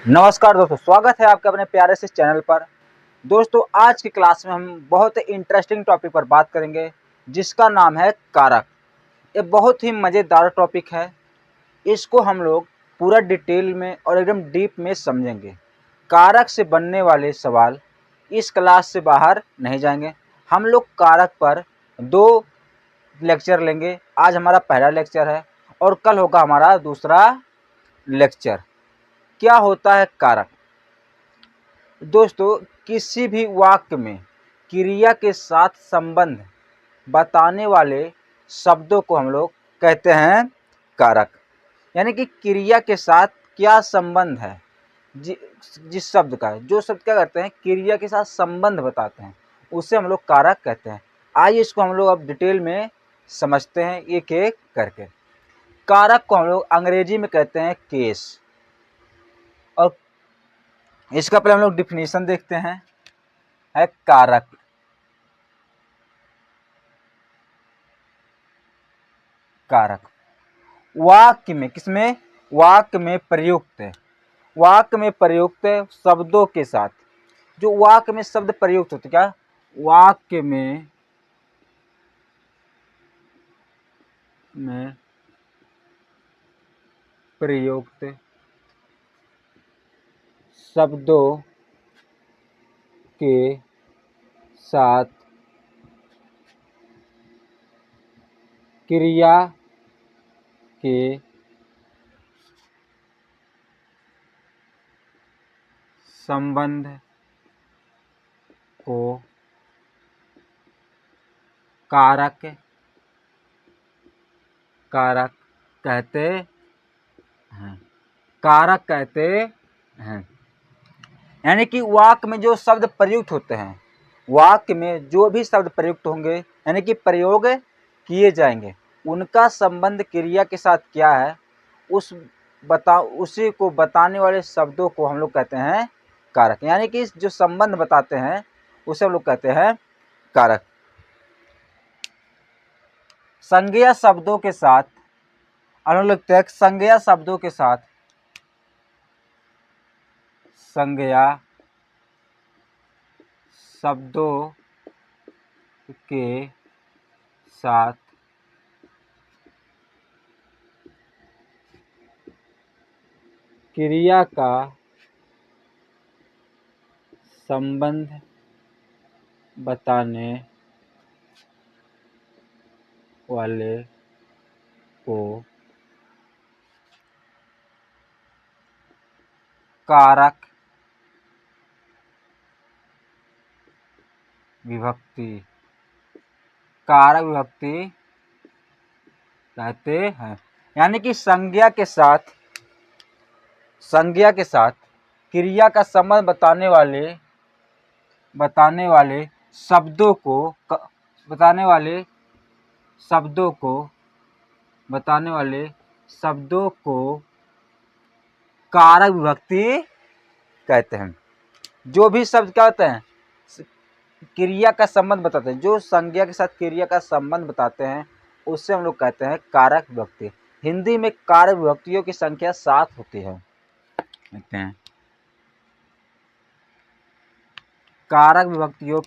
नमस्कार दोस्तों, स्वागत है आपके अपने प्यारे से चैनल पर। दोस्तों, आज की क्लास में हम बहुत ही इंटरेस्टिंग टॉपिक पर बात करेंगे जिसका नाम है कारक। ये बहुत ही मज़ेदार टॉपिक है। इसको हम लोग पूरा डिटेल में और एकदम डीप में समझेंगे। कारक से बनने वाले सवाल इस क्लास से बाहर नहीं जाएंगे। हम लोग कारक पर 2 लेक्चर लेंगे। आज हमारा पहला लेक्चर है और कल होगा हमारा दूसरा लेक्चर। क्या होता है कारक? दोस्तों, किसी भी वाक्य में क्रिया के साथ संबंध बताने वाले शब्दों को हम लोग कहते हैं कारक। यानी कि क्रिया के साथ क्या संबंध है, जिस शब्द का, जो शब्द क्या करते हैं, क्रिया के साथ संबंध बताते हैं, उसे हम लोग कारक कहते हैं। आइए इसको हम लोग अब डिटेल में समझते हैं एक एक करके। कारक को हम लोग अंग्रेजी में कहते हैं केस, और इसका पहले हम लोग डिफिनीशन देखते हैं। है कारक। कारक वाक्य में, किसमें? वाक्य में प्रयुक्त, वाक्य में प्रयुक्त शब्दों के साथ। जो वाक्य में शब्द प्रयुक्त होते, क्या वाक्य में प्रयुक्त शब्दों के साथ क्रिया के संबंध को कारक कहते हैं। कारक कहते हैं। यानी कि वाक्य में जो शब्द प्रयुक्त होते हैं, वाक्य में जो भी शब्द प्रयुक्त होंगे, यानी कि प्रयोग किए जाएंगे, उनका संबंध क्रिया के साथ क्या है, उसी को बताने वाले शब्दों को हम लोग कहते हैं कारक। यानी कि जो संबंध बताते हैं उसे हम लोग कहते हैं कारक। संज्ञा शब्दों के साथ अनुलिप्त संज्ञा शब्दों के साथ, संज्ञा शब्दों के साथ क्रिया का संबंध बताने वाले को कारक विभक्ति कहते हैं। यानी कि संज्ञा के साथ क्रिया का संबंध बताने वाले शब्दों को कारक विभक्ति कहते हैं। जो भी शब्द क्या होते हैं, क्रिया का संबंध बताते हैं, जो संज्ञा के साथ क्रिया का संबंध बताते हैं, उससे हम लोग कहते हैं कारक विभक्ति। हिंदी में कारक विभक्तियों की संख्या 7 होती है। कहते हैं कारक विभक्तियों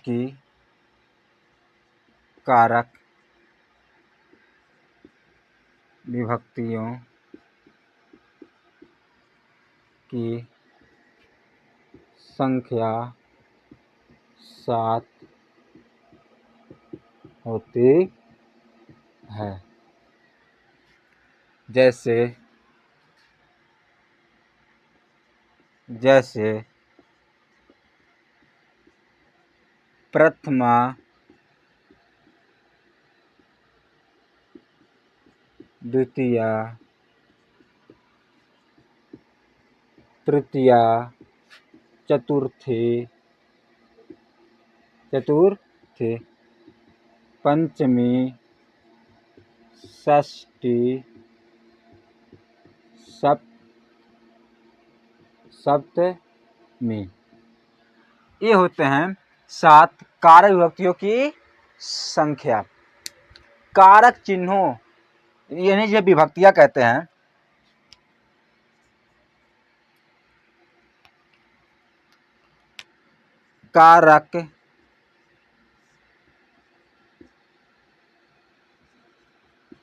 की संख्या 7 होती है। जैसे प्रथमा, द्वितीया, तृतीया, चतुर्थी, पंचमी, षष्ठी, सप्तमी। ये होते हैं 7 कारक विभक्तियों की संख्या। कारक चिन्हों, यानी जो विभक्तियां कहते हैं, कारक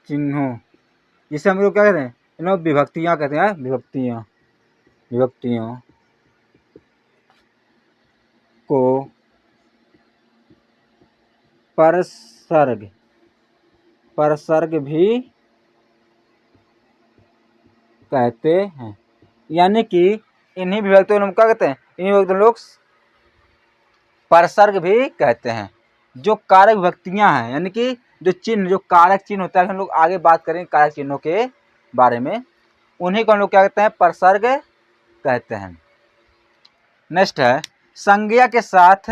चिन्हों, जिसे हम लोग क्या कहते हैं, इन्हों विभक्तियां कहते हैं, विभक्तियों को परसर्ग भी कहते हैं। यानी कि इन्हीं विभक्तियों को हम क्या कहते हैं, इन्हीं विभक्तियों लोग परसर्ग भी कहते हैं। जो कारक विभक्तियां हैं, यानी कि जो चिन्ह, जो कारक चिन्ह होता है, हम लोग आगे बात करेंगे कारक चिन्हों के बारे में, उन्हीं को हम लोग क्या कहते हैं, परसर्ग कहते हैं। नेक्स्ट है संज्ञा के साथ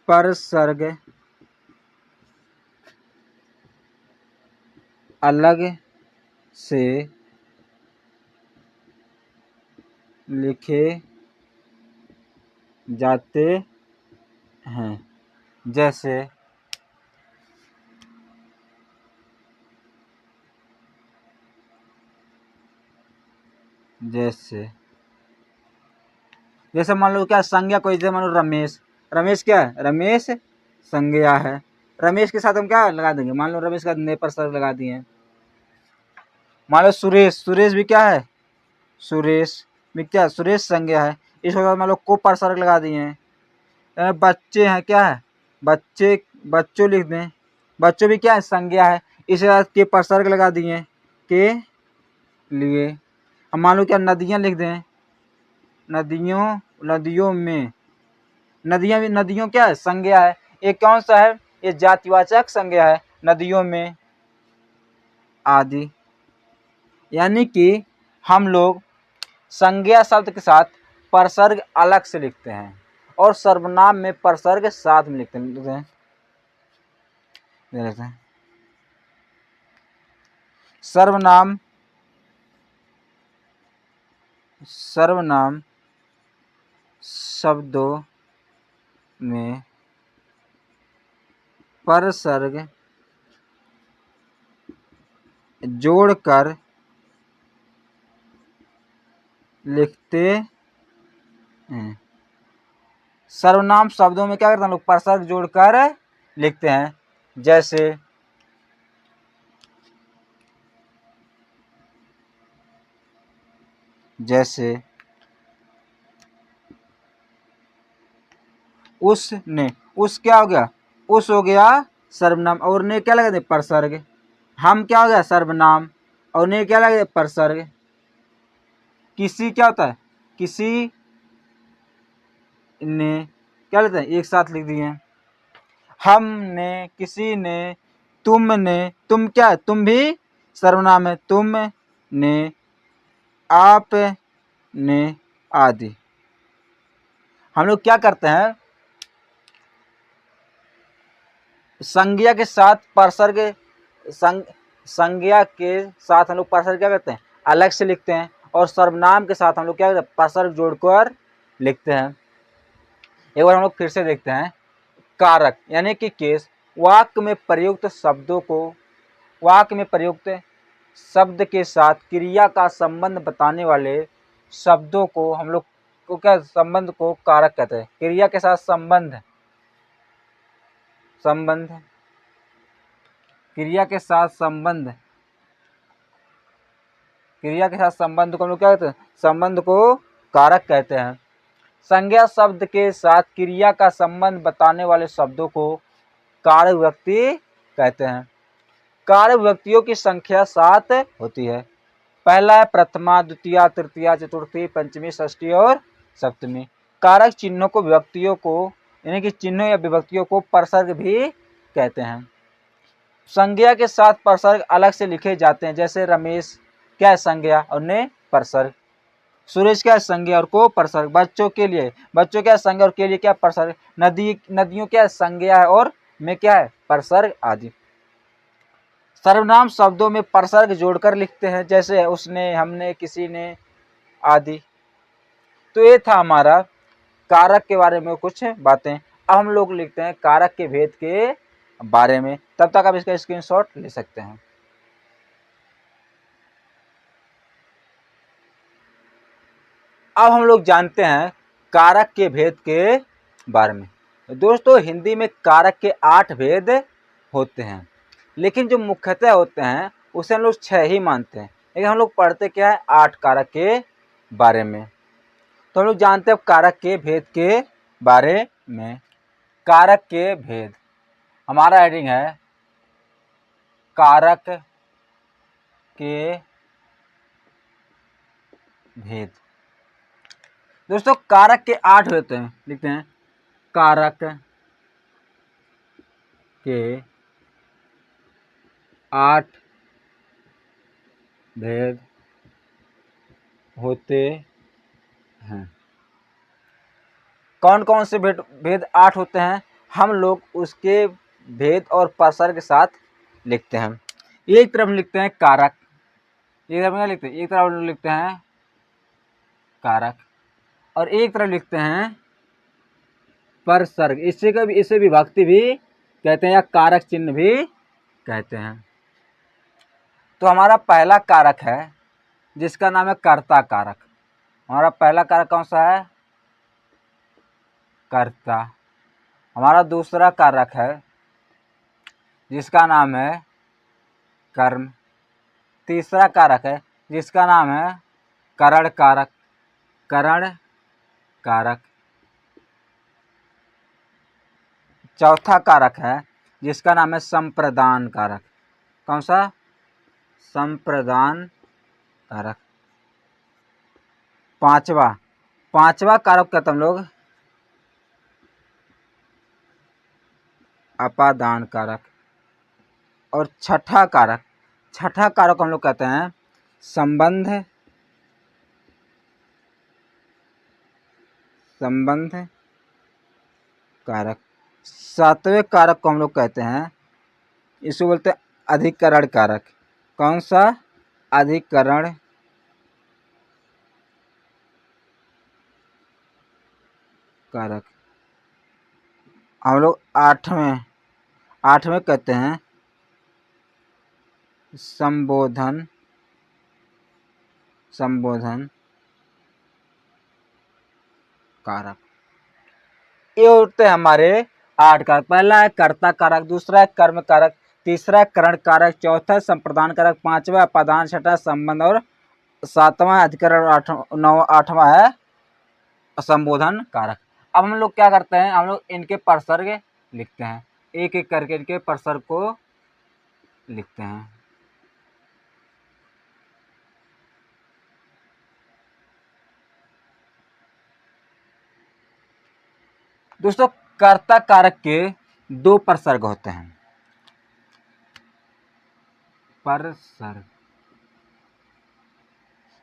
परसर्ग अलग से लिखे जाते हैं। जैसे मान लो क्या संज्ञा, कोई जैसे मान लो रमेश, रमेश क्या है, रमेश संज्ञा है। रमेश के साथ हम क्या लगा देंगे, मान लो रमेश का ने परसर्ग लगा दिए। मान लो सुरेश, सुरेश भी क्या है, सुरेश भी क्या, सुरेश संज्ञा है, इसके बाद मान लो को परसर्ग लगा दिए हैं। बच्चे हैं, क्या है, बच्चे, बच्चों लिख दें, बच्चों भी क्या है, संज्ञा है, इसके बाद के परसर्ग लगा दिए के लिए। अब मान लो क्या नदियां लिख दें, नदियों में, नदियों क्या है, संज्ञा है, ये कौन सा है, ये जातिवाचक संज्ञा है, नदियों में आदि। यानी कि हम लोग संज्ञा शब्द के साथ परसर्ग अलग से लिखते हैं और सर्वनाम में परसर्ग साथ में लिखते हैं। सर्वनाम शब्दों में परसर्ग जोड़कर लिखते हैं। सर्वनाम शब्दों में क्या करते हैं लोग, परसर्ग जोड़कर लिखते हैं। जैसे उसने, उस क्या हो गया, उस हो गया सर्वनाम, और ने क्या लगा दे, परसर्ग। हम क्या हो गया, सर्वनाम, और ने क्या लगा दे, परसर्ग। किसी क्या होता है, किसी ने क्या लेते हैं, एक साथ लिख दिए। हमने, किसी ने, तुमने, तुम क्या है, तुम भी सर्वनाम है, तुमने, आपने आदि। हम लोग क्या करते हैं, संज्ञा के साथ परसर्ग, संज्ञा के साथ हम लोग परसर्ग क्या करते हैं, अलग से लिखते हैं, और सर्वनाम के साथ हम लोग क्या करते हैं, परसर्ग जोड़कर लिखते हैं। एक बार हम लोग फिर से देखते हैं। कारक यानी कि केस, वाक्य में प्रयुक्त शब्द के साथ क्रिया का संबंध बताने वाले शब्दों को हम लोग को क्या, संबंध को कारक कहते हैं। क्रिया के साथ संबंध क्रिया के साथ संबंध को हम लोग क्या कहते हैं, संबंध को कारक कहते हैं। संज्ञा शब्द के साथ क्रिया का संबंध बताने वाले शब्दों को कारक विभक्ति कहते हैं। कारक विभक्तियों की संख्या 7 होती है। पहला है प्रथमा, द्वितीया, तृतीया, चतुर्थी, पंचमी, षष्ठी और सप्तमी। कारक चिन्हों को, विभक्तियों को, यानी कि चिन्हों या विभक्तियों को परसर्ग भी कहते हैं। संज्ञा के साथ परसर्ग अलग से लिखे जाते हैं। जैसे रमेश क्या है, संज्ञा, और ने परसर्ग। सुरेश क्या है, संज्ञा और को परसर्ग। बच्चों के लिए, बच्चों क्या है, संज्ञा और के लिए क्या परसर्ग। नदियों क्या है, संज्ञा है और में क्या है, परसर्ग आदि। सर्वनाम शब्दों में परसर्ग जोड़कर लिखते हैं। जैसे उसने, हमने, किसी ने आदि। तो ये था हमारा कारक के बारे में कुछ बातें। अब हम लोग लिखते हैं कारक के भेद के बारे में। तब तक आप इसका स्क्रीनशॉट ले सकते हैं। अब हम लोग जानते हैं कारक के भेद के बारे में। दोस्तों, हिंदी में कारक के 8 भेद होते हैं, लेकिन जो मुख्यतः होते हैं उसे हम लोग 6 ही मानते हैं, लेकिन हम लोग पढ़ते क्या है 8 कारक के बारे में। तो हम लोग जानते हैं कारक के भेद के बारे में। कारक के भेद, हमारा हेडिंग है कारक के भेद। दोस्तों, कारक के 8 होते हैं, लिखते हैं कारक के 8 भेद होते हैं। कौन कौन से भेद 8 होते हैं, हम लोग उसके भेद और प्रसर के साथ लिखते हैं। एक तरफ लिखते हैं कारक, एक तरफ क्या लिखते हैं, एक तरफ लिखते हैं कारक और एक तरफ लिखते हैं परसर्ग। इसे विभक्ति भी कहते हैं या कारक चिन्ह भी कहते हैं। तो हमारा पहला कारक है जिसका नाम है कर्ता कारक। हमारा पहला कारक कौन सा है, कर्ता। हमारा दूसरा कारक है जिसका नाम है कर्म। तीसरा कारक है जिसका नाम है करण कारक, करण कारक। चौथा कारक है जिसका नाम है संप्रदान कारक। कौन सा, संप्रदान कारक। पांचवा कारक कहते हम लोग अपादान कारक। और छठा कारक हम लोग कहते हैं संबंध कारक। सातवें कारक को हम लोग कहते हैं, इसको बोलते हैं अधिकरण कारक। कौन सा, अधिकरण कारक। हम लोग आठवें कहते हैं संबोधन कारक। ये होते हैं हमारे 8 कारक। पहला है कर्ता कारक, दूसरा है कर्म कारक, तीसरा है करण कारक, चौथा संप्रदान कारक, पांचवा अपादान, छठा संबंध और सातवां अधिकरण, आठवां है संबोधन कारक। अब हम लोग क्या करते हैं, हम लोग इनके प्रसर्ग लिखते हैं, एक एक करके इनके प्रसर्ग को लिखते हैं। दोस्तों, कर्ता कारक के 2 प्रसर्ग होते हैं।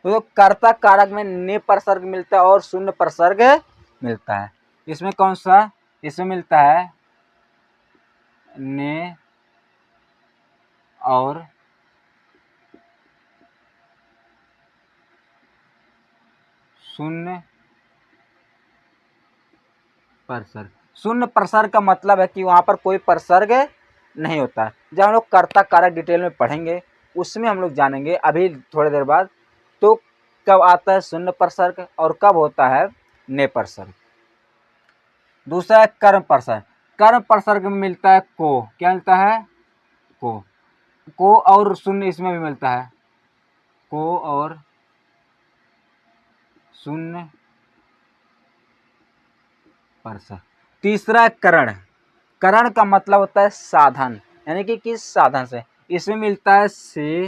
तो कर्ता कारक में ने प्रसर्ग मिलता है और शून्य प्रसर्ग मिलता है। इसमें कौन सा, इसमें मिलता है ने और शून्य प्रसर्ग। शून्य प्रसर्ग का मतलब है कि वहां पर कोई प्रसर्ग नहीं होता है। जब हम लोग कर्ता कारक डिटेल में पढ़ेंगे उसमें हम लोग जानेंगे अभी थोड़ी देर बाद, तो कब आता है शून्य प्रसर्ग और कब होता है ने प्रसर्ग। दूसरा है कर्म प्रसर्ग। कर्म प्रसर्ग में मिलता है को, क्या मिलता है, को और शून्य इसमें भी मिलता है, को और शून्य प्रसर्ग। तीसरा करण। करण का मतलब होता है साधन, यानी कि किस साधन से। इसमें मिलता है से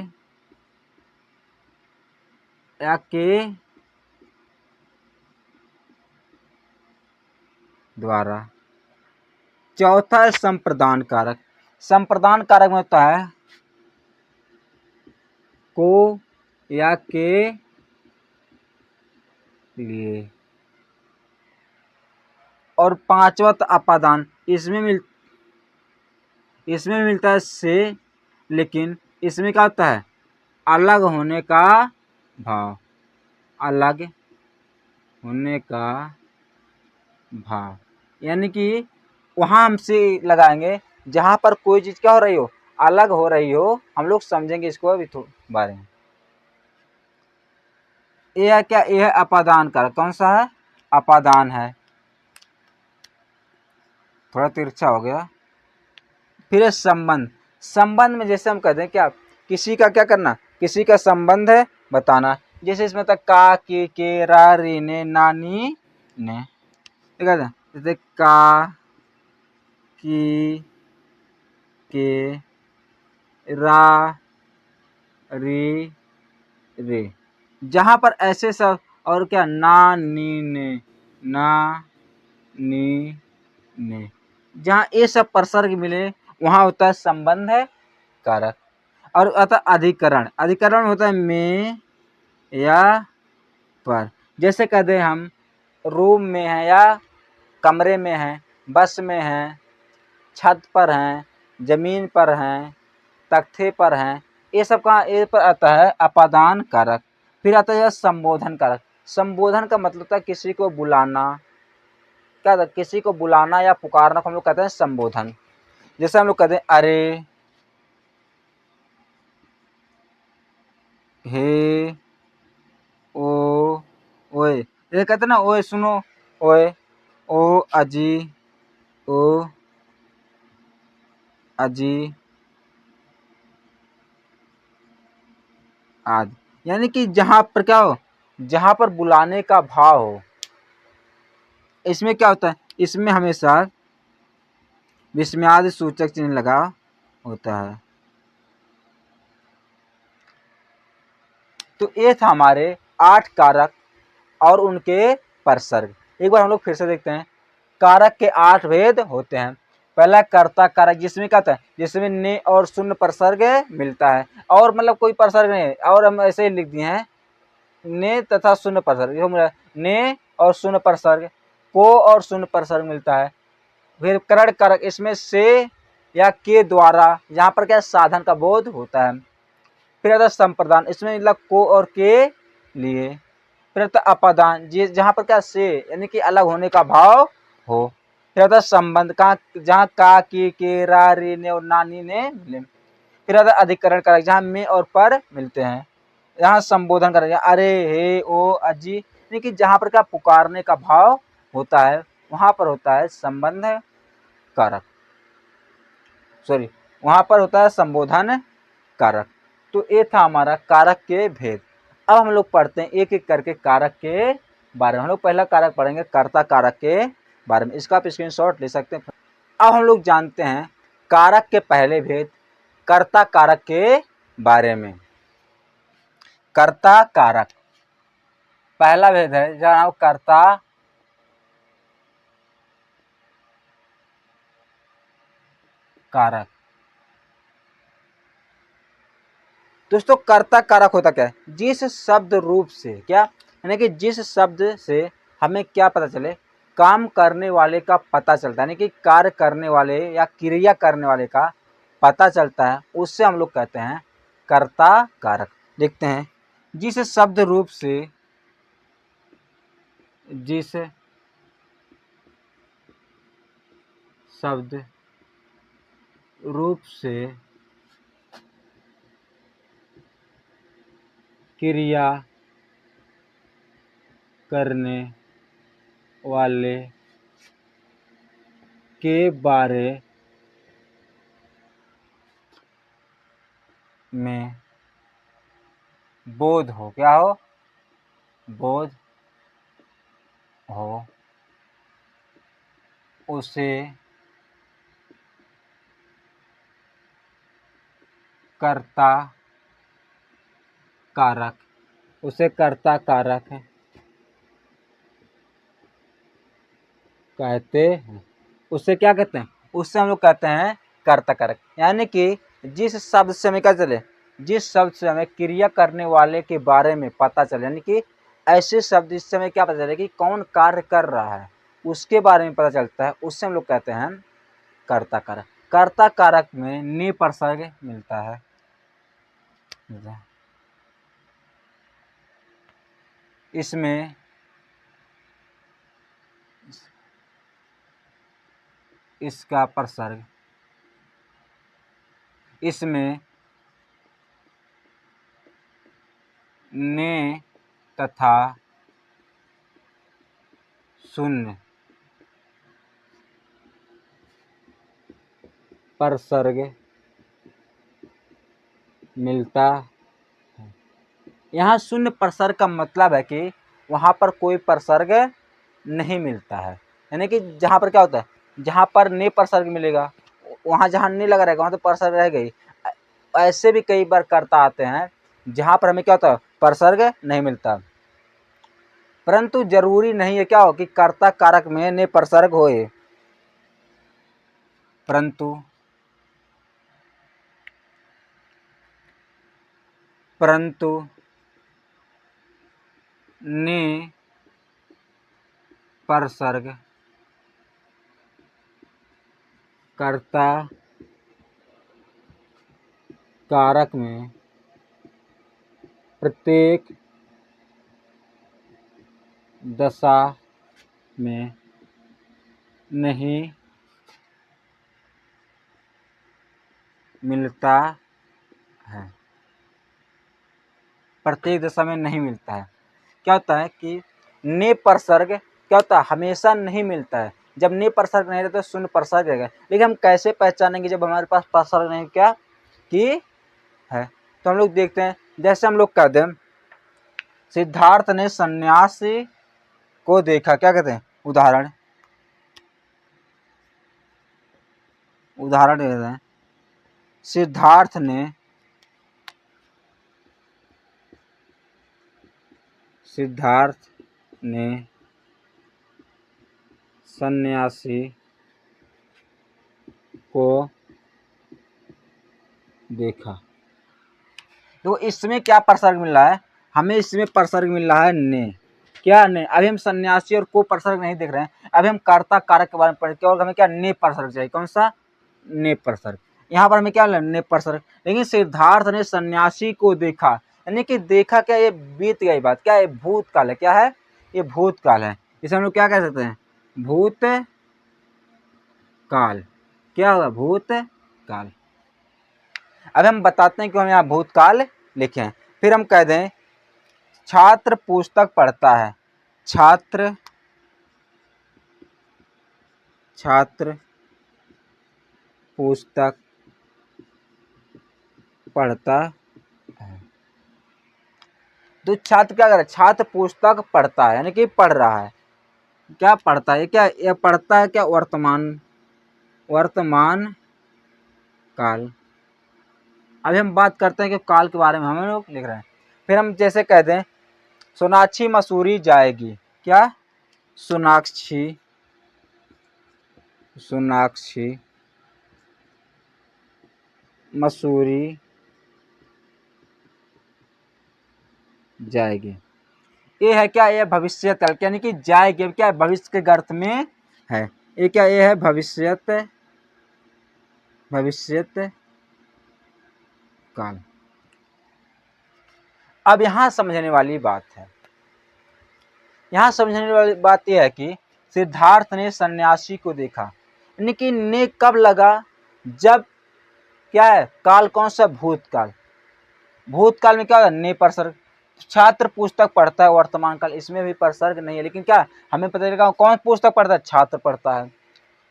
या के द्वारा। चौथा है संप्रदान कारक। संप्रदान कारक में होता है को या के लिए। और पांचवा अपादान, इसमें मिलता है से, लेकिन इसमें क्या होता है अलग होने का भाव, अलग होने का भाव, यानी कि वहाँ हमसे लगाएंगे जहाँ पर कोई चीज़ क्या हो रही हो, अलग हो रही हो, हम लोग समझेंगे इसको अभी थोड़ा बारे में। ये है क्या, ये है अपादान कारक। कौन सा है, अपादान है, थोड़ा तिरछा हो गया। फिर है संबंध। संबंध में जैसे हम कहते हैं क्या, किसी का क्या करना, किसी का संबंध है बताना। जैसे इसमें तक का, के, रा, रे, ने, नानी, ने, ठीक है। जैसे का, की, के, रा, री, रे, जहां पर ऐसे सब, और क्या, ना, नी, ने, ना, नी, ने, जहां ये सब प्रसर्ग मिले वहां होता है संबंध है कारक। और अतः अधिकरण, अधिकरण होता है में या पर। जैसे कहते हैं हम रूम में है या कमरे में है, बस में है, छत पर हैं, जमीन पर हैं, तख्ते पर हैं, ये सब का ये पर आता है अपादान कारक। फिर आता है संबोधन कारक। संबोधन का मतलब था किसी को बुलाना, क्या था, किसी को बुलाना या पुकारना को हम लोग कहते हैं संबोधन। जैसे हम लोग कहते हैं अरे, हे, ओ, ओए, ये कहते हैं ना, ओए सुनो, ओए, ओ अजी, ओ अजी आदि। यानी कि जहां पर क्या हो, जहां पर बुलाने का भाव हो, इसमें क्या होता है, इसमें हमेशा विस्मयादि सूचक चिन्ह लगा होता है। तो ये था हमारे 8 कारक और उनके प्रसर्ग। एक बार हम लोग फिर से देखते हैं। कारक के 8 भेद होते हैं। पहला कर्ता कारक, जिसमें क्या होता है, जिसमें ने और शून्य प्रसर्ग मिलता है, और मतलब कोई प्रसर्ग नहीं है, और हम ऐसे ही लिख दिए हैं ने तथा शून्य प्रसर्ग, ने और शून्य प्रसर्ग, को और शून्य प्रसर्ग मिलता है। फिर करण कारक, इसमें से या के द्वारा, यहाँ पर क्या साधन का बोध होता है। फिर आता है संप्रदान, इसमें मतलब को और के लिए। फिर आता है अपादान, जहाँ पर क्या से यानी कि अलग होने का भाव हो। फिर आता है संबंध, कहाँ जहाँ का, की, के, रा, रे, ने और नानी ने मिले। फिर आता है अधिकरण कारक, जहाँ में और पर मिलते हैं। यहाँ संबोधन कारक, अरे, हे, ओ, अजी, यानी कि जहाँ पर क्या पुकारने का भाव होता है वहां पर होता है संबंध कारक, सॉरी, वहां पर होता है संबोधन कारक। तो ये था हमारा कारक के भेद। अब हम लोग पढ़ते हैं एक एक करके कारक के बारे में। हम लोग पहला कारक पढ़ेंगे कर्ता कारक के बारे में, इसका आप स्क्रीनशॉट ले सकते हैं। अब हम लोग जानते हैं कारक के पहले भेद, कर्ता कारक के बारे में। कर्ता कारक पहला भेद है जहाँ कर्ता कारक। दोस्तों कर्ता कारक होता क्या है, जिस शब्द रूप से क्या, यानी कि जिस शब्द से हमें क्या पता चले, काम करने वाले का पता चलता है, यानी कि कार्य करने वाले या क्रिया करने वाले का पता चलता है, उससे हम लोग कहते हैं कर्ता कारक। देखते हैं, जिस शब्द रूप से, जिस शब्द रूप से क्रिया करने वाले के बारे में बोध हो, क्या हो, बोध हो, उसे कर्ता कारक, उसे कर्ता कारक कहते हैं। उससे क्या कहते हैं, उससे हम लोग कहते हैं कर्ता कारक। यानी कि जिस शब्द से हमें क्या चले, जिस शब्द से हमें क्रिया करने वाले के बारे में पता चले, यानी कि ऐसे शब्द जिससे हमें क्या पता चले कि कौन कार्य कर रहा है, उसके बारे में पता चलता है, उससे हम लोग कहते हैं कर्ता कारक। कर्ता कारक में नि प्रसर्ग मिलता है। इसमें इसका प्रसर्ग, इसमें ने तथा शून्य प्रसर्ग मिलता है। यहाँ शून्य प्रसर्ग का मतलब है कि वहाँ पर कोई प्रसर्ग नहीं मिलता है, यानी कि जहाँ पर क्या होता है, जहाँ पर ने प्रसर्ग मिलेगा वहाँ जहाँ ने लगा रहेगा वहाँ तो प्रसर्ग रहेगा ही। ऐसे भी कई बार कर्ता आते हैं जहाँ पर हमें क्या होता है, प्रसर्ग नहीं मिलता, परंतु जरूरी नहीं है क्या हो कि कर्ता कारक में ने प्रसर्ग होए, परंतु ने प्रसर्ग कर्ता कारक में प्रत्येक दशा में नहीं मिलता है, प्रत्येक दशा में नहीं मिलता है। क्या होता है कि ने प्रसर्ग क्या होता है, हमेशा नहीं मिलता है। जब ने प्रसर्ग नहीं रहता तो शून्य प्रसर्ग रहेगा, लेकिन हम कैसे पहचानेंगे जब हमारे पास प्रसर्ग नहीं क्या कि है। तो हम लोग देखते हैं, जैसे हम लोग कहते हैं सिद्धार्थ ने सन्यासी को देखा, क्या कहते हैं, उदाहरण देते हैं। सिद्धार्थ ने सन्यासी को देखा, तो इसमें क्या प्रसर्ग मिल रहा है, हमें इसमें प्रसर्ग मिल रहा है ने, क्या ने। अभी हम सन्यासी और को प्रसर्ग नहीं देख रहे हैं, अभी हम कर्ता कारक के बारे में पढ़ के, और हमें क्या ने प्रसर्ग चाहिए, कौन सा, ने प्रसर्ग। यहाँ पर हमें क्या ने प्रसर्ग, लेकिन सिद्धार्थ ने सन्यासी को देखा, यानी कि देखा क्या, ये बीत गई बात, क्या ये भूतकाल है, क्या है ये भूतकाल है। इसे हम लोग क्या कह सकते हैं, भूत काल, क्या होगा, भूत काल। अब हम बताते हैं कि हम यहाँ भूतकाल लिखे हैं। फिर हम कह दें छात्र पुस्तक पढ़ता है, छात्र पुस्तक पढ़ता है। तो छात्र क्या कर रहा है, छात्र पुस्तक पढ़ता है, यानी कि पढ़ रहा है, क्या पढ़ता है, क्या ये पढ़ता है, क्या वर्तमान काल। अभी हम बात करते हैं कि काल के बारे में हम लोग लिख रहे हैं। फिर हम जैसे कह दें सोनाक्षी मसूरी जाएगी, क्या, सोनाक्षी मसूरी जाएगी। ये है क्या, ये भविष्य काल, यानी कि जाएगी क्या भविष्य के अर्थ में है। ये क्या, ये है भविष्यत काल। अब यहाँ समझने वाली बात है, यहाँ समझने वाली बात यह है कि सिद्धार्थ ने सन्यासी को देखा, यानी कि ने कब लगा, जब क्या है, काल कौन सा, भूतकाल। भूतकाल में क्या होगा, ने प्रसर्ग। छात्र पुस्तक पढ़ता है वर्तमान काल, इसमें भी प्रसर्ग नहीं है, लेकिन क्या हमें पता चलेगा कौन पुस्तक पढ़ता है, छात्र पढ़ता है।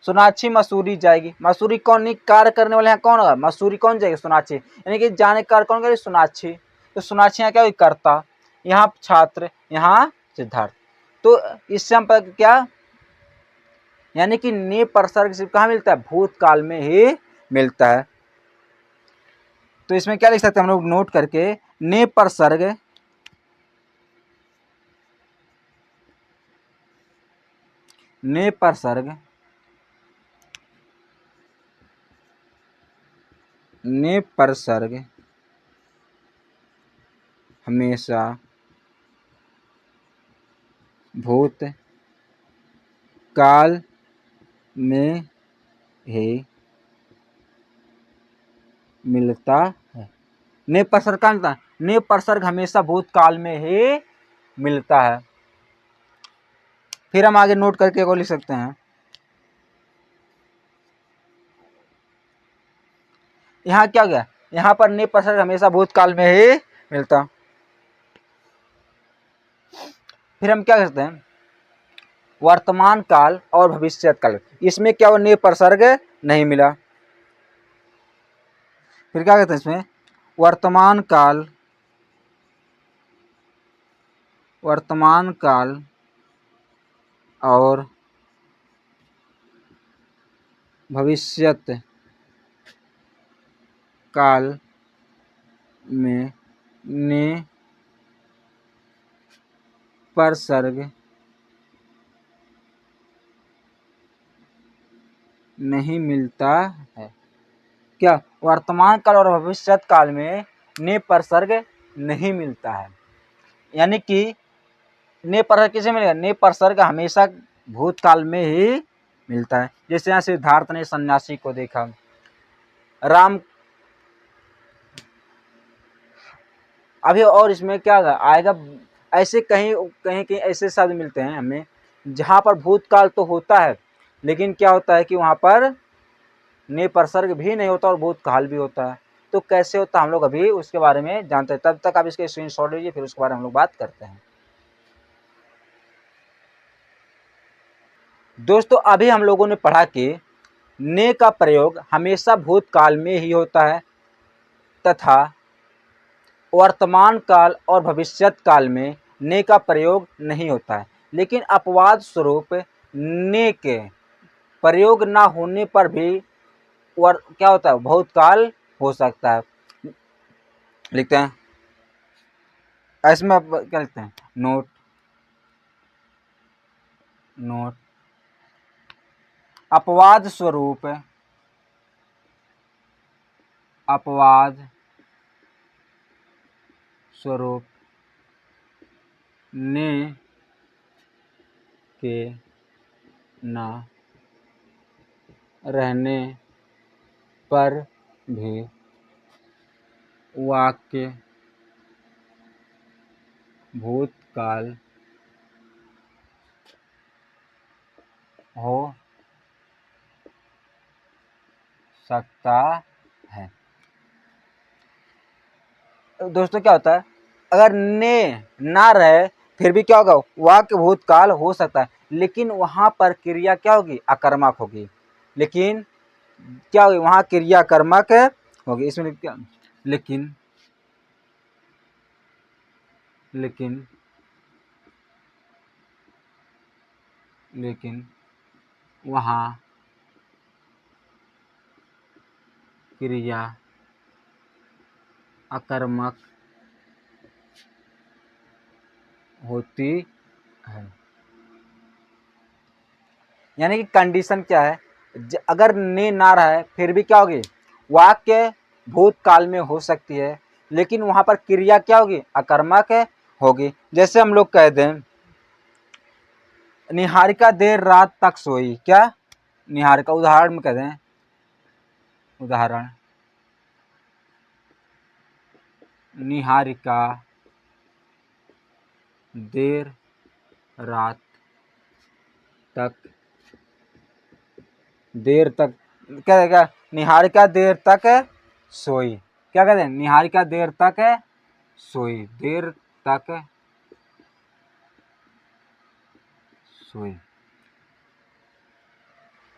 सोनाक्षी मसूरी जाएगी, मसूरी कौन नहीं, कार्य करने वाले यहाँ कौन होगा, मसूरी कौन जाएगी, सोनाक्षी, यानी कि जाने कार्य कौन करेगी, सोनाक्षी। तो सोनाक्षी यहाँ क्या हुई, कर्ता, यहाँ छात्र, यहाँ सिद्धार्थ। तो इससे हम क्या, यानी कि ने प्रसर्ग सिर्फ कहाँ मिलता है, भूतकाल में ही मिलता है। तो इसमें क्या लिख सकते हैं हम लोग नोट करके, ने प्रसर्ग हमेशा भूत काल में ही मिलता है। ने प्रसर्ग कहाँ मिलता है, ने प्रसर्ग हमेशा भूतकाल में ही मिलता है। फिर हम आगे नोट करके को लिख सकते हैं यहाँ क्या गया, यहाँ पर ने परसर्ग हमेशा भूतकाल में ही मिलता। फिर हम क्या करते हैं, वर्तमान काल और भविष्यत काल, इसमें क्या ने परसर्ग नहीं मिला। फिर क्या कहते हैं इसमें, वर्तमान काल और भविष्यत काल में ने परसर्ग नहीं मिलता है। क्या, वर्तमान काल और भविष्यत काल में ने परसर्ग नहीं मिलता है, यानी कि ने परसर्ग किसे मिलेगा, ने परसर्ग हमेशा भूतकाल में ही मिलता है। जैसे यहाँ सिद्धार्थ ने सन्यासी को देखा, राम, अभी और इसमें क्या आएगा, ऐसे कहीं कहीं कहीं ऐसे शब्द मिलते हैं हमें जहाँ पर भूतकाल तो होता है, लेकिन क्या होता है कि वहाँ पर ने परसर्ग भी नहीं होता और भूतकाल भी होता है। तो कैसे होता है हम लोग अभी उसके बारे में जानते हैं। तब तक आप इसके स्क्रीनशॉट लीजिए, फिर उसके बारे में हम लोग बात करते हैं। दोस्तों अभी हम लोगों ने पढ़ा कि ने का प्रयोग हमेशा भूतकाल में ही होता है तथा वर्तमान काल और भविष्यत काल में ने का प्रयोग नहीं होता है। लेकिन अपवाद स्वरूप ने के प्रयोग ना होने पर भी क्या होता है, भूतकाल हो सकता है। लिखते हैं इसमें, आप क्या लिखते हैं, नोट अपवाद स्वरूप ने के ना रहने पर भी वाक्य भूतकाल हो सकता है। दोस्तों क्या होता है, अगर ने ना रहे फिर भी क्या होगा, वाक्य भूतकाल हो सकता है, लेकिन वहां पर क्रिया क्या होगी, अकर्मक होगी। लेकिन क्या होगी, वहां क्रिया कर्मक होगी। इसमें क्या, लेकिन वहां क्रिया अकर्मक होती है। यानी कि कंडीशन क्या है, अगर ने ना रहा है फिर भी क्या होगी, वाक्य भूतकाल में हो सकती है, लेकिन वहां पर क्रिया क्या होगी, अकर्मक होगी। जैसे हम लोग कह दें, निहारिका देर रात तक सोई, क्या, निहारिका, उदाहरण में कह दें, उदाहरण, निहारिका देर रात तक क्या, निहारिका देर तक सोई, क्या कहते हैं, निहारिका देर तक सोई,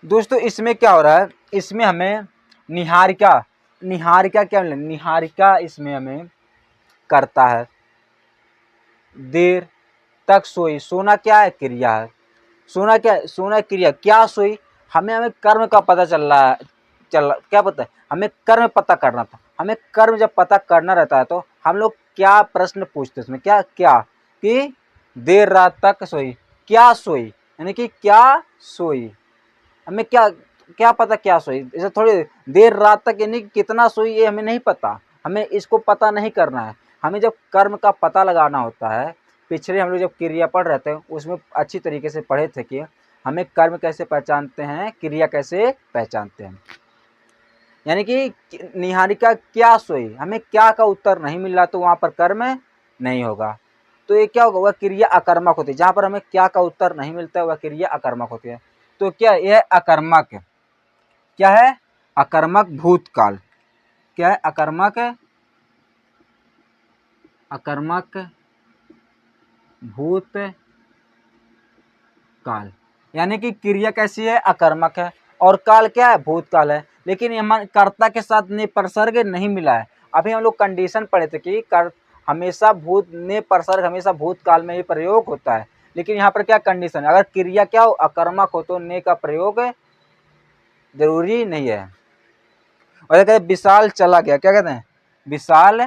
दोस्तों इसमें क्या हो रहा है, इसमें हमें निहारिका क्या मिले, निहारिका इसमें हमें करता है, देर तक सोई, सोना क्या है, क्रिया है, सोना क्या, सोना क्रिया, क्या सोई, हमें कर्म का पता चल रहा है, क्या पता है, हमें कर्म पता करना था। हमें कर्म जब पता करना रहता है तो हम लोग क्या प्रश्न पूछते हैं इसमें, क्या कि देर रात तक सोई, क्या सोई, यानी कि क्या सोई, हमें क्या पता क्या सोई, ऐसे थोड़ी देर रात तक, यानी कितना सोई ये हमें नहीं पता, हमें इसको पता नहीं करना है। हमें जब कर्म का पता लगाना होता है, पिछले हम लोग जब क्रिया पढ़ रहे थे उसमें अच्छी तरीके से पढ़े थे कि हमें कर्म कैसे पहचानते हैं, क्रिया कैसे पहचानते हैं। यानी कि निहारिका क्या सोई, हमें क्या का उत्तर नहीं मिल रहा तो वहां पर कर्म नहीं होगा, तो ये क्या होगा, वह क्रिया अकर्मक होती है। जहां पर हमें क्या का उत्तर नहीं मिलता है वह क्रिया अकर्मक होती है। तो क्या यह अकर्मक, क्या है, अकर्मक भूतकाल, क्या है? अकर्मक, अकर्मक भूत काल। यानी कि क्रिया कैसी है? अकर्मक है, और काल क्या है? भूतकाल है। लेकिन यहाँ कर्ता के साथ निपर्सर्ग नहीं मिला है। अभी हम लोग कंडीशन पढ़े थे कि हमेशा निपर्सर्ग हमेशा भूतकाल में ही प्रयोग होता है। लेकिन यहाँ पर क्या कंडीशन है? अगर क्रिया क्या हो? अकर्मक हो तो ने का प्रयोग जरूरी नहीं है। और कहते हैं विशाल चला गया। क्या कहते हैं? विशाल,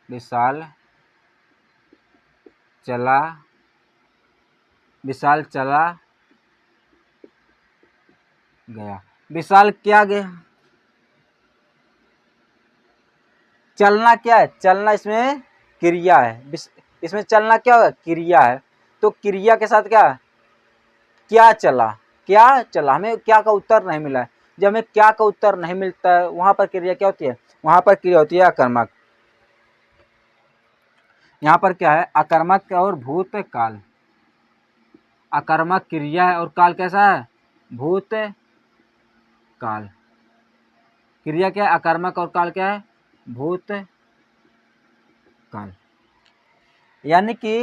विशाल चला, विशाल चला गया। विशाल क्या गया? चलना क्या है? चलना इसमें क्रिया है। इसमें चलना क्या होगा? क्रिया है। तो क्रिया के साथ क्या? क्या चला, क्या चला। हमें क्या का उत्तर नहीं मिला है। जब हमें क्या का उत्तर नहीं मिलता है वहां पर क्रिया क्या होती है? वहां पर क्रिया होती है अकर्मक। यहाँ पर क्या है? अकर्मक और भूत काल। अकर्मक क्रिया है और काल कैसा है? भूत काल। क्रिया क्या है? अकर्मक और काल क्या है? भूत काल। यानी कि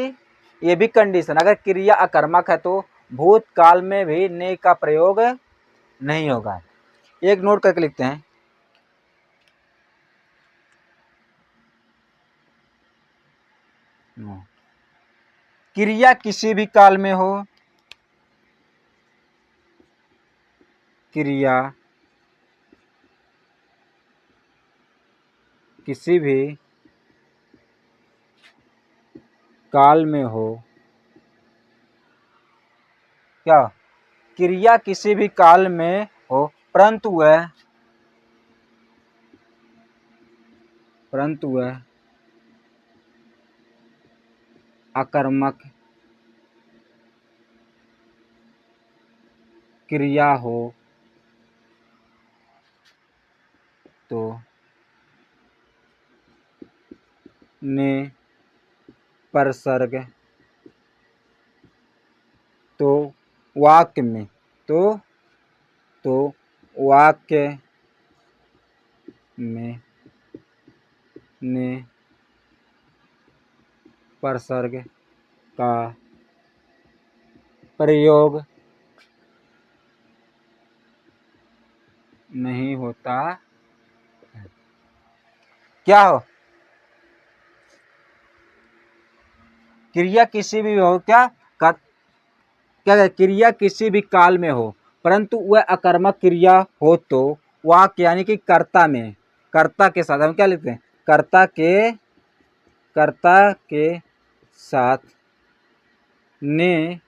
ये भी कंडीशन, अगर क्रिया अकर्मक है तो भूतकाल में भी ने का प्रयोग नहीं होगा। एक नोट करके लिखते हैं। क्रिया किसी भी काल में हो, क्रिया किसी भी काल में हो, क्या? क्रिया किसी भी काल में हो, परंतु वह अकर्मक क्रिया हो तो ने परसर्ग, तो वाक्य में, तो वाक्य में ने परसर्ग का प्रयोग नहीं होता। क्या हो? क्रिया किसी भी हो, क्या क्या क्रिया किसी भी काल में हो परंतु वह अकर्मक क्रिया हो तो वाक्य यानी कि कर्ता में, कर्ता के साथ हम क्या लिखते हैं? कर्ता के साथ ने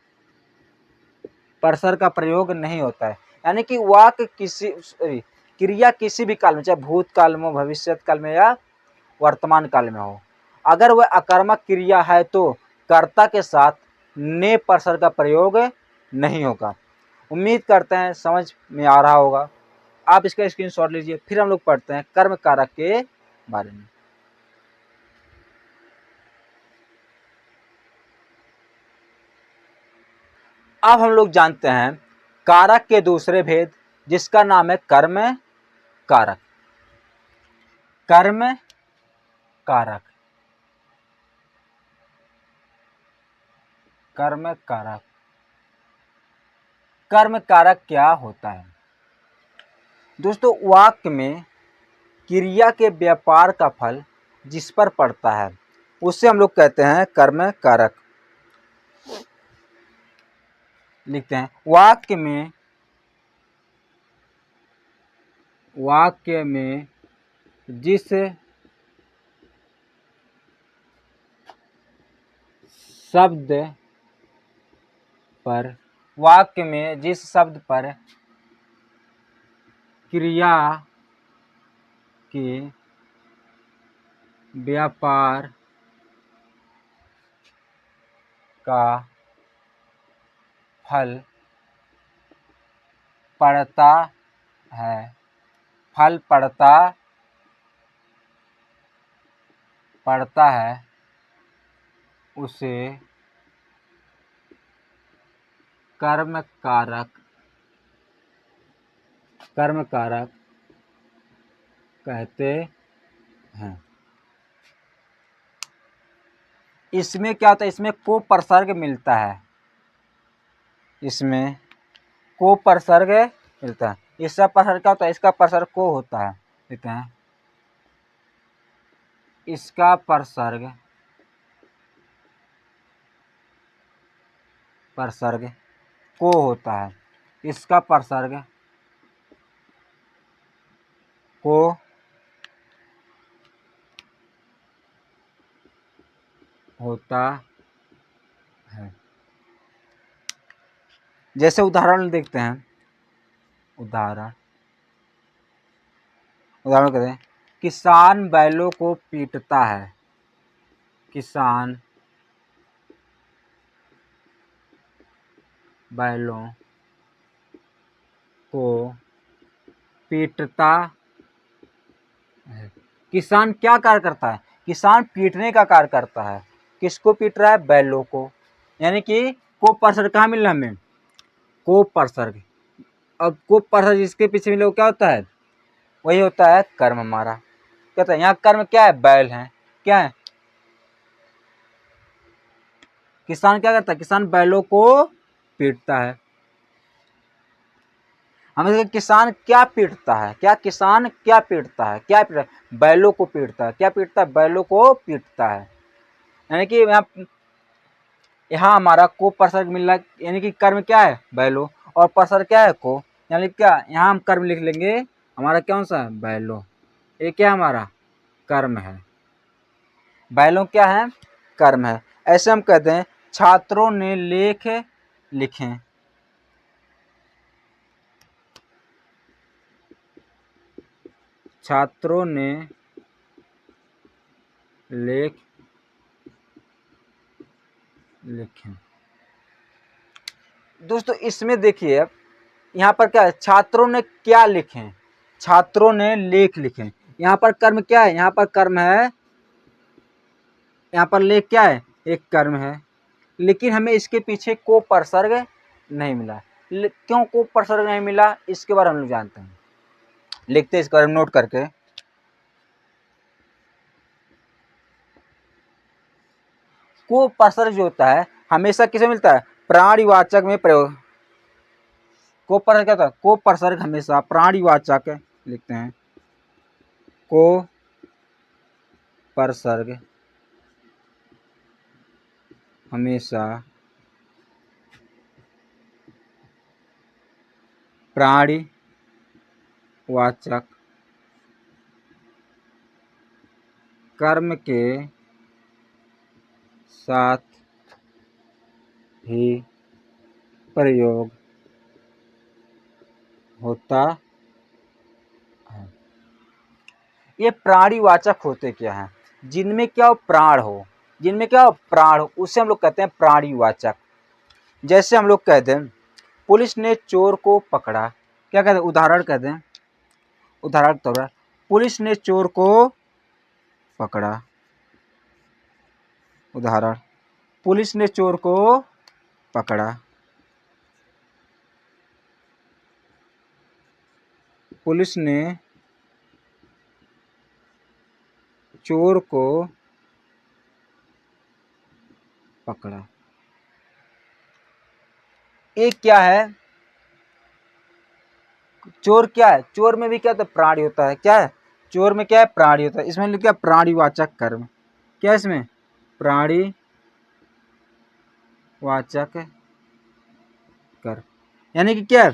परसर का प्रयोग नहीं होता है। यानी कि वाक्य किसी क्रिया किसी भी काल में, चाहे भूतकाल में, भविष्य काल में या वर्तमान काल में हो, अगर वह अकर्मक क्रिया है तो कर्ता के साथ ने परसर का प्रयोग नहीं होगा। उम्मीद करते हैं समझ में आ रहा होगा। आप इसका स्क्रीनशॉट लीजिए। फिर हम लोग पढ़ते हैं कर्म कारक के बारे में। अब हम लोग जानते हैं कारक के दूसरे भेद, जिसका नाम है कर्म कारक। कर्म कारक, कर्म कारक, कर्म कारक क्या होता है? दोस्तों, वाक्य में क्रिया के व्यापार का फल जिस पर पड़ता है उसे हम लोग कहते हैं कर्म कारक। लिखते हैं वाक्य में जिस शब्द पर, वाक्य में जिस शब्द पर क्रिया के व्यापार का फल पड़ता है, फल पड़ता है उसे कर्म कारक कर्म कारक कहते हैं। इसमें क्या होता है, इसमें को प्रसर्ग मिलता है, इसमें को प्रसर्ग मिलता है। इसका प्रसर्ग क्या होता है, इसका प्रसर्ग को होता है, देखते हैं, इसका प्रसर्ग को होता है, इसका प्रसर्ग को होता है। जैसे उदाहरण देखते हैं, उदाहरण कहते हैं, किसान बैलों को पीटता है, किसान बैलों को पीटता है। किसान क्या कार्य करता है, किसान पीटने का कार्य करता है। किसको पीट रहा है, बैलों को, यानी कि को प्रसर्ग कहाँ मिल रहा है हमें, को प्रसर्ग। अब को प्रसर्ग जिसके पीछे मिले वो क्या होता है, वही होता है कर्म हमारा। कहता है यहाँ कर्म क्या है, बैल है, क्या है, किसान क्या करता है, किसान बैलों को पीटता है। हमें किसान क्या पीटता है, क्या किसान क्या पीटता है, क्या पीटता है, बैलों को पीटता है, क्या पीटता है, बैलों को पीटता है। यानी कि यहाँ हमारा को प्रसर्ग मिल रहा है, यानी कि कर्म क्या है, बैलों, और प्रसर्ग क्या है, को, यानी क्या, यहाँ हम कर्म लिख लेंगे, हमारा कौन सा है, बैलों, ये क्या हमारा कर्म है, बैलों क्या है, कर्म है। ऐसे हम कहते हैं, छात्रों ने लेख लिखे, छात्रों ने लेख लिखे। दोस्तों इसमें देखिए, यहाँ पर क्या है, छात्रों ने क्या लिखे, छात्रों ने लेख लिखे। यहाँ पर कर्म क्या है, यहाँ पर कर्म है, यहाँ पर लेख क्या है, एक कर्म है, लेकिन हमें इसके पीछे को प्रसर्ग नहीं मिला। क्यों को प्रसर्ग नहीं मिला, इसके बारे में हम लोग जानते हैं, लिखते हैं इसके बारे में नोट करके। को प्रसर्ग जो होता है हमेशा किसे मिलता है, प्राणीवाचक में प्रयोग। को प्रसर्ग क्या होता है, को प्रसर्ग हमेशा प्राणीवाचक, लिखते हैं, को प्रसर्ग हमेशा प्राणीवाचक कर्म के साथ ही प्रयोग होता है। ये प्राणीवाचक होते क्या हैं, जिनमें क्या हो, प्राण हो, जिनमें क्या हो, प्राण हो, उसे हम लोग कहते हैं प्राणीवाचक। जैसे हम लोग कहते हैं, पुलिस ने चोर को पकड़ा, क्या कहते हैं, उदाहरण कहते हैं, उदाहरण के तौर पर, पुलिस ने चोर को पकड़ा, उदाहरण, पुलिस ने चोर को पकड़ा, पुलिस ने चोर को पकड़ा। एक क्या है, चोर क्या है, चोर में भी क्या होता है, प्राणी होता है, क्या है, चोर में क्या है, प्राणी होता है। इसमें क्या, प्राणीवाचक कर्म, क्या है इसमें, प्राणीवाचक कर्म, यानी कि क्या,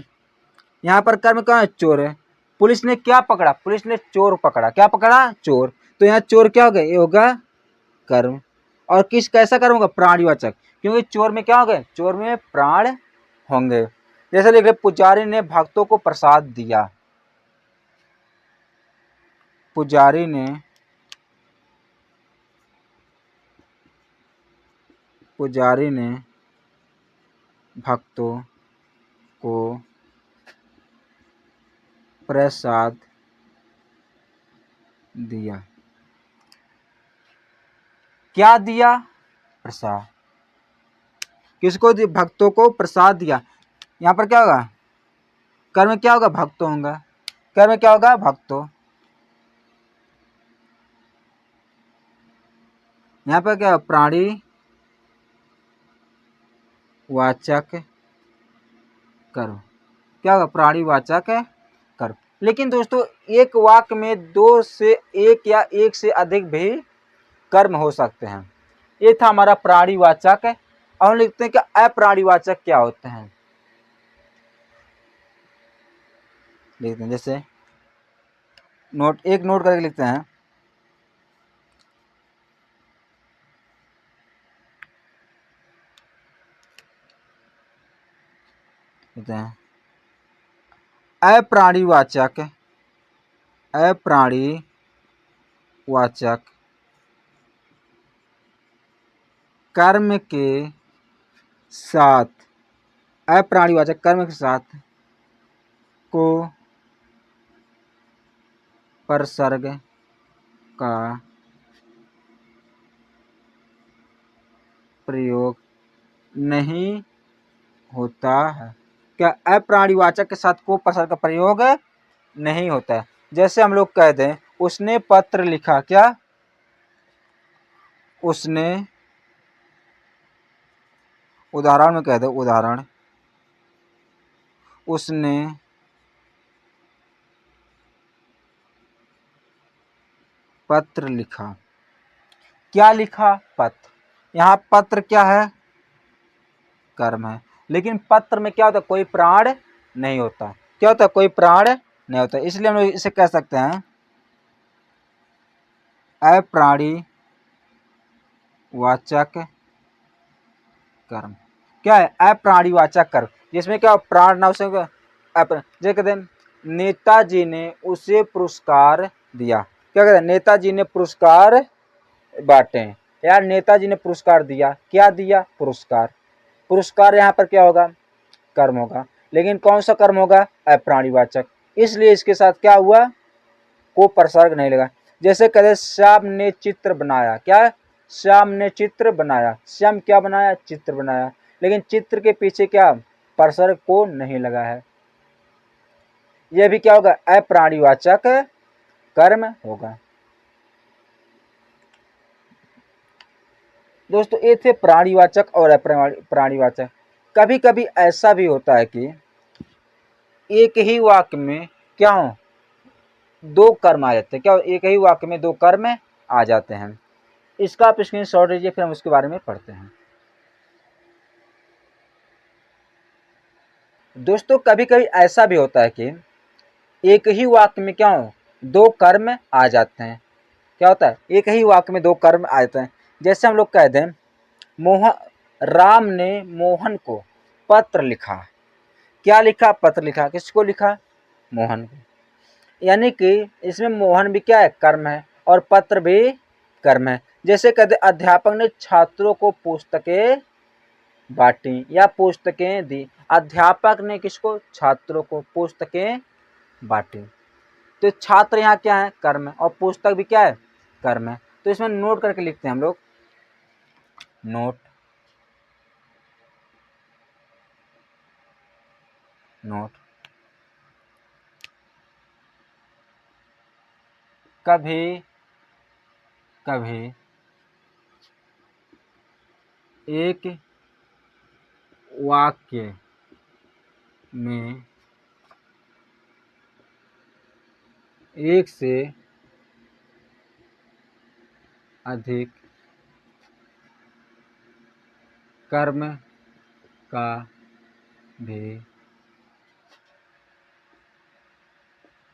यहाँ पर कर्म कहाँ है, चोर है, पुलिस ने क्या पकड़ा, पुलिस ने चोर पकड़ा, क्या पकड़ा, चोर, तो यहाँ चोर क्या हो गया, ये होगा कर्म। और किस कैसा कर्म होगा, प्राणीवाचक, क्योंकि चोर में क्या हो गए, चोर में प्राण होंगे। जैसे लिख रहे, पुजारी ने भक्तों को प्रसाद दिया, पुजारी ने भक्तों को प्रसाद दिया, क्या दिया, प्रसाद, किसको दिया, भक्तों को प्रसाद दिया। यहाँ पर क्या होगा, कर्म क्या होगा, भक्तों होगा, कर्म क्या होगा? भक्तो। यहाँ पर क्या प्राणी वाचक कर्म, क्या होगा? प्राणीवाचक कर्म। लेकिन दोस्तों एक वाक्य में दो से एक या एक से अधिक भी कर्म हो सकते हैं। ये था हमारा प्राणीवाचक। और हम लिखते हैं कि अप्राणीवाचक क्या होते हैं, लिखते हैं जैसे नोट करके लिखते हैं। लिखते हैं अप्राणीवाचक कर्म के साथ, अप्राणीवाचक कर्म के साथ को परसर्ग का प्रयोग नहीं होता है। क्या अप्राणीवाचक के साथ को परसर्ग का प्रयोग नहीं होता है। जैसे हम लोग कह दें उसने पत्र लिखा, क्या? उसने, उदाहरण में कह दो, उदाहरण, उसने पत्र लिखा। क्या लिखा? पत्र। यहाँ पत्र क्या है? कर्म है। लेकिन पत्र में क्या होता है? कोई प्राण नहीं होता। क्या होता है? कोई प्राण नहीं होता। इसलिए हम लोग इसे कह सकते हैं अप्राणीवाचक कर्म। क्या है? अप्राणीवाचक कर्म, जिसमें क्या प्राण ना उसे जैसे कहते हैं नेताजी ने उसे पुरस्कार दिया। क्या कहते हैं? नेताजी ने पुरस्कार बांटे। यार नेताजी ने पुरस्कार दिया, क्या दिया? पुरस्कार। पुरस्कार यहाँ पर क्या होगा? कर्म होगा। लेकिन कौन सा कर्म होगा? अप्राणीवाचक। इसलिए इसके साथ क्या हुआ? को प्रसर्ग नहीं लगा। जैसे कहते श्याम ने चित्र बनाया। क्या? श्याम ने चित्र बनाया। श्याम क्या बनाया? चित्र बनाया। लेकिन चित्र के पीछे क्या प्रसर्ग को नहीं लगा है। यह भी क्या होगा? अप्राणीवाचक कर्म होगा। दोस्तों ये थे प्राणीवाचक और अप्राणीवाचक। कभी कभी ऐसा भी होता है कि एक ही वाक्य में क्या हो? दो कर्म आ जाते हैं। क्या? एक ही वाक्य में दो कर्म आ जाते हैं। इसका आप स्क्रीनशॉट लीजिए, फिर हम उसके बारे में पढ़ते हैं। दोस्तों कभी कभी ऐसा भी होता है कि एक ही वाक्य में क्या हो? दो कर्म आ जाते हैं। क्या होता है? एक ही वाक्य में दो कर्म आ जाते हैं। जैसे हम लोग कह दें राम ने मोहन को पत्र लिखा। क्या लिखा? पत्र लिखा। किसको लिखा? मोहन को। यानी कि इसमें मोहन भी क्या है? कर्म है, और पत्र भी कर्म है। जैसे कहते अध्यापक ने छात्रों को पुस्तकें बांटी या पुस्तकें दी। अध्यापक ने किसको? छात्रों को पुस्तकें बांटी। तो छात्र यहाँ क्या है? कर्म है, और पुस्तक भी क्या है? कर्म है। तो इसमें नोट करके लिखते हैं हम लोग। नोट, नोट, कभी कभी एक वाक्य में एक से अधिक कर्म का भी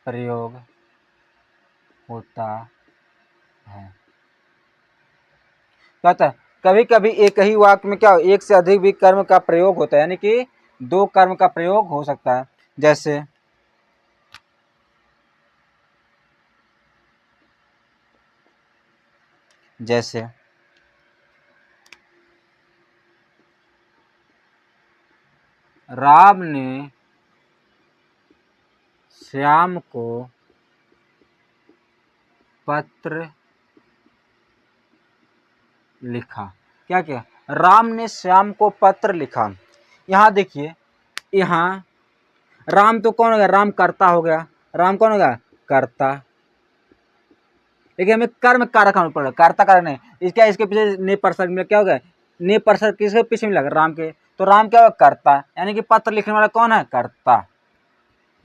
प्रयोग होता है। कहता है कभी कभी एक ही वाक्य में क्या हो? एक से अधिक भी कर्म का प्रयोग होता है, यानी कि दो कर्म का प्रयोग हो सकता है। जैसे जैसे राम ने श्याम को पत्र लिखा। क्या क्या? राम ने श्याम को पत्र लिखा। यहाँ देखिए, यहाँ राम तो कौन हो गया? राम कर्ता हो गया। राम कौन होगा? कर्ता। देखिए हमें कर्म कारक होना पड़ेगा, कर्ता कारक नहीं। इसका इसके पीछे ने परसर मिला, क्या होगा? ने परसर किसके पीछे मिला? राम के। तो राम क्या होगा? कर्ता, यानी कि पत्र लिखने वाला कौन है? कर्ता।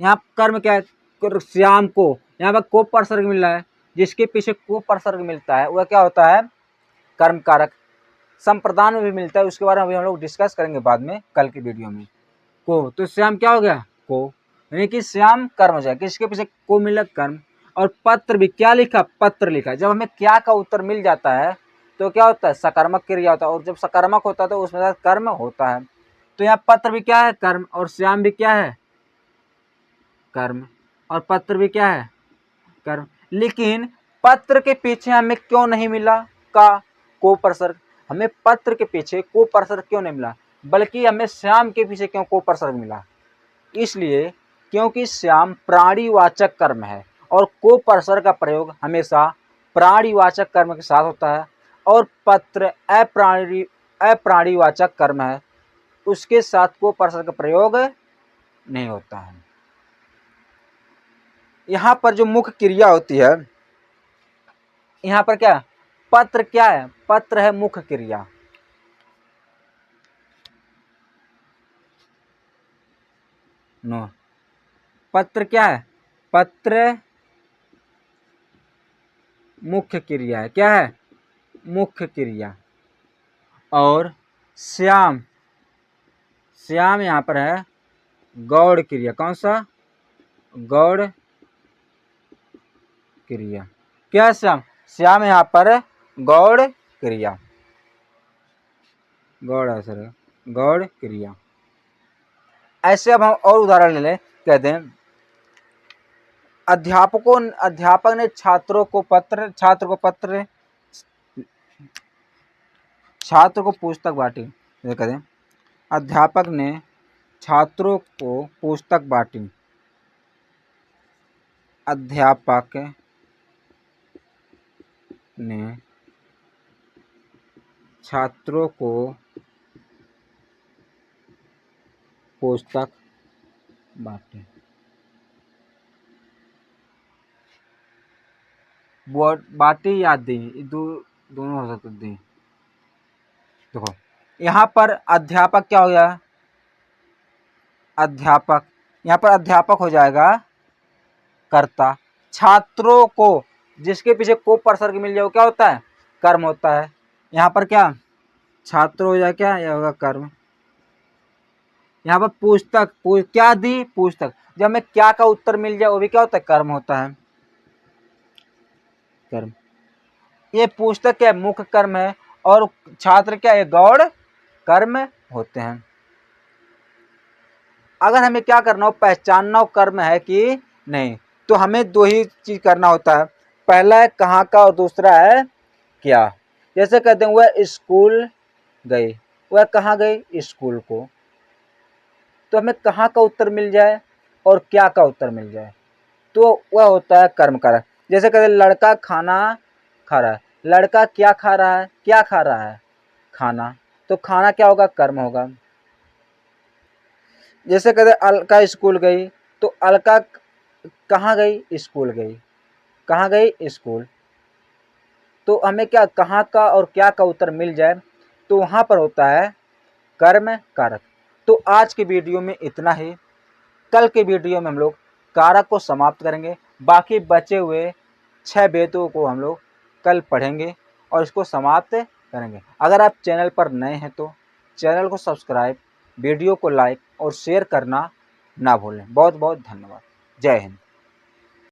यहाँ कर्म क्या है? श्याम को, यहाँ पर को परसर्ग मिल रहा है, जिसके पीछे को परसर्ग मिलता है वह क्या होता है? कर्म कारक। संप्रदान में भी मिलता है, उसके बारे में अभी हम लोग डिस्कस करेंगे बाद में, कल की वीडियो में। को, तो श्याम क्या हो गया? को, यानी कि श्याम कर्म हो जाएगा, किसके पीछे को मिला? कर्म। और पत्र भी क्या लिखा? पत्र लिखा। जब हमें क्या का उत्तर मिल जाता है तो क्या होता है? सकर्मक क्रिया होता है, और जब सकर्मक होता है तो उसमें कर्म होता है। तो यहाँ पत्र भी क्या है? कर्म। और श्याम भी क्या है? कर्म। और पत्र भी क्या है? कर्म। लेकिन पत्र के पीछे हमें क्यों नहीं मिला का को परसर्ग? हमें पत्र के पीछे को परसर्ग क्यों नहीं मिला, बल्कि हमें श्याम के पीछे क्यों को परसर्ग मिला? इसलिए क्योंकि श्याम प्राणीवाचक कर्म है, और को परसर्ग का प्रयोग हमेशा प्राणीवाचक कर्म के साथ होता है, और पत्र अप्राणीवाचक कर्म है, उसके साथ को परसर्ग का प्रयोग नहीं होता है। यहाँ पर जो मुख्य क्रिया होती है, यहाँ पर क्या? पत्र क्या है? पत्र है मुख्य क्रिया। नो, पत्र क्या है? पत्र मुख्य क्रिया है। क्या है? मुख्य क्रिया। और श्याम, श्याम यहाँ पर है गौड़ क्रिया। कौन सा? गौड़ क्रिया। क्या है श्याम? श्याम यहाँ पर गौड़ क्रिया, गौड़ असर, गौड़ क्रिया। ऐसे अब हम और उदाहरण ले लें। कहते हैं अध्यापक ने छात्र को पुस्तक बांटी। कहते हैं अध्यापक ने छात्रों को पुस्तक बांटी। अध्यापक ने छात्रों को पुस्तक बांटी। बांटी या दी, दोनों हो सकते दी। देखो यहाँ पर अध्यापक क्या हो गया? अध्यापक, यहाँ पर अध्यापक हो जाएगा कर्ता। छात्रों को, जिसके पीछे को परसर्ग मिल जाए वो क्या होता है? कर्म होता है। यहाँ पर क्या? छात्र हो जाए, क्या यह होगा? कर्म। यहाँ पर पुस्तक, क्या दी? पुस्तक। जब हमें क्या का उत्तर मिल जाए वो भी क्या होता है? कर्म होता है। कर्म। ये पुस्तक क्या? मुख्य कर्म है, और छात्र क्या है? गौड़ कर्म होते हैं। अगर हमें क्या करना हो? पहचानना हो कर्म है कि नहीं, तो हमें दो ही चीज करना होता है। पहला है कहाँ का, और दूसरा है क्या। जैसे कहते हैं वह स्कूल गई, वह कहाँ गई? स्कूल को। तो हमें कहाँ का उत्तर मिल जाए और क्या का उत्तर मिल जाए तो वह होता है कर्म कारक। जैसे कहते हैं लड़का खाना खा रहा है, लड़का क्या खा रहा है? क्या खा रहा है? खाना। तो खाना क्या होगा? कर्म होगा। जैसे कहते अलका स्कूल गई, तो अलका कहाँ गई? स्कूल गई। कहाँ गई? स्कूल। तो हमें क्या कहाँ का और क्या का उत्तर मिल जाए तो वहाँ पर होता है कर्म कारक। तो आज की वीडियो में इतना ही। कल के वीडियो में हम लोग कारक को समाप्त करेंगे, बाकी बचे हुए 6 वेदों को हम लोग कल पढ़ेंगे और इसको समाप्त करेंगे। अगर आप चैनल पर नए हैं तो चैनल को सब्सक्राइब, वीडियो को लाइक और शेयर करना ना भूलें। बहुत बहुत धन्यवाद। जय हिंद।